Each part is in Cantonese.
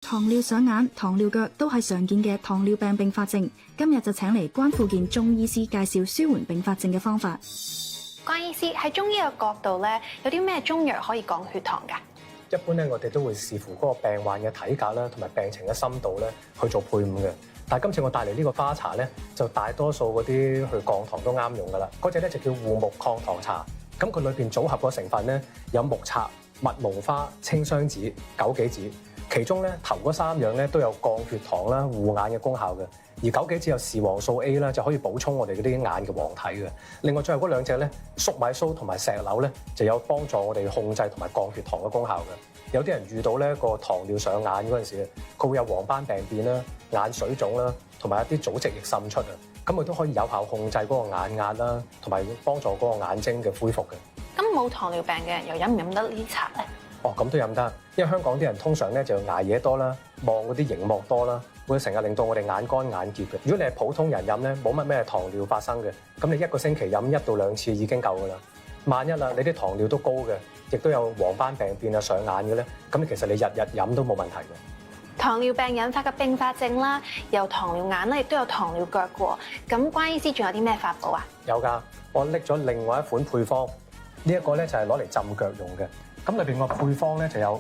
糖尿上眼、糖尿腳都係常見嘅糖尿病併發症。今日就請嚟關富健中醫師介紹舒緩併發症嘅方法。關醫師喺中醫嘅角度咧，有啲咩中藥可以降血糖㗎？一般咧，我哋都會視乎嗰個病患嘅體格啦，同埋病情嘅深度咧，去做配伍嘅。但係今次我帶嚟呢個花茶咧，就大多數嗰啲去降糖都啱用噶啦。嗰隻咧就叫護木抗糖茶。咁佢裏邊組合個成分咧有木柴、蜜毛花、青雙子、枸杞子。其中咧頭嗰3樣咧都有降血糖啦、護眼嘅功效嘅。而枸杞子有視黃素 A 啦，就可以補充我哋嗰啲眼嘅黃體嘅。另外最後嗰2隻咧，粟米鬚同埋石榴咧，就有幫助我哋控制同埋降血糖嘅功效嘅。有啲人遇到咧個糖尿上眼嗰陣時，佢會有黃斑病變啦、眼水腫啦，同埋一啲組織液滲出啊。咁佢都可以有效控制嗰個眼壓啦，同埋幫助嗰個眼睛嘅恢復嘅。咁冇糖尿病嘅人又飲唔飲得呢啲茶咧？哦，咁都飲得，因為香港啲人通常咧就捱夜多啦，望嗰啲熒幕多啦，會成日令到我哋眼乾眼澀嘅。如果你係普通人飲咧，冇乜咩糖尿發生嘅，咁你1個星期飲1到2次已經夠噶啦。萬一啦，你啲糖尿都高嘅，亦都有黃斑病變啊、上眼嘅咧，咁其實你日日飲都冇問題嘅。糖尿病引發嘅併發症啦，有糖尿眼啦，亦都有糖尿腳嘅。咁關醫師仲有啲咩法寶啊？有㗎，我拎咗另外一款配方，呢一個咧就係攞嚟浸腳用嘅。咁裏邊個配方咧就有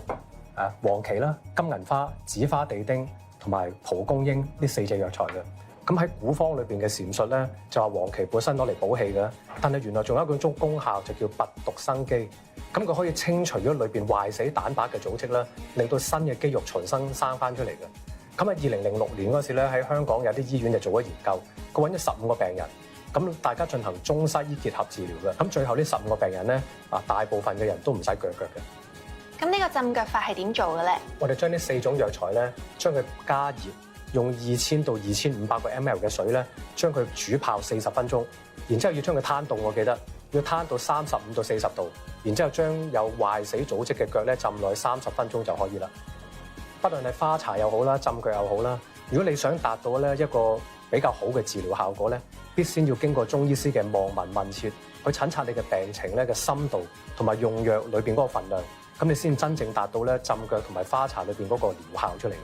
黃芪啦、金銀花、紫花地丁同埋蒲公英呢4隻藥材嘅。咁喺古方裏邊嘅闡述咧，就話黃芪本身攞嚟補氣嘅，但係原來仲有一種功效就叫拔毒生肌。咁佢可以清除咗裏邊壞死蛋白嘅組織啦，令到新嘅肌肉重新生翻出嚟嘅。咁喺2006年嗰時咧，喺香港有啲醫院就做咗研究，佢揾咗15個病人，咁大家進行中西醫結合治療嘅。咁最後呢15個病人咧，大部分嘅人都唔使鋸腳嘅。咁呢個浸腳法係點做嘅咧？我哋將呢4種藥材咧，將佢加熱，用2000到2500個ml 嘅水咧，將佢煮泡40分鐘，然之後要將佢攤凍，我記得要攤到35到40度，然之後將有壞死組織嘅腳咧浸落去30分鐘就可以啦。不論係花茶又好啦，浸腳又好啦，如果你想達到咧一個比較好嘅治療效果咧，必先要經過中醫師嘅望聞問切去診察你嘅病情咧嘅深度同埋用藥裏邊嗰個份量，咁你先真正達到咧浸腳同埋花茶裏邊嗰個療效出嚟嘅。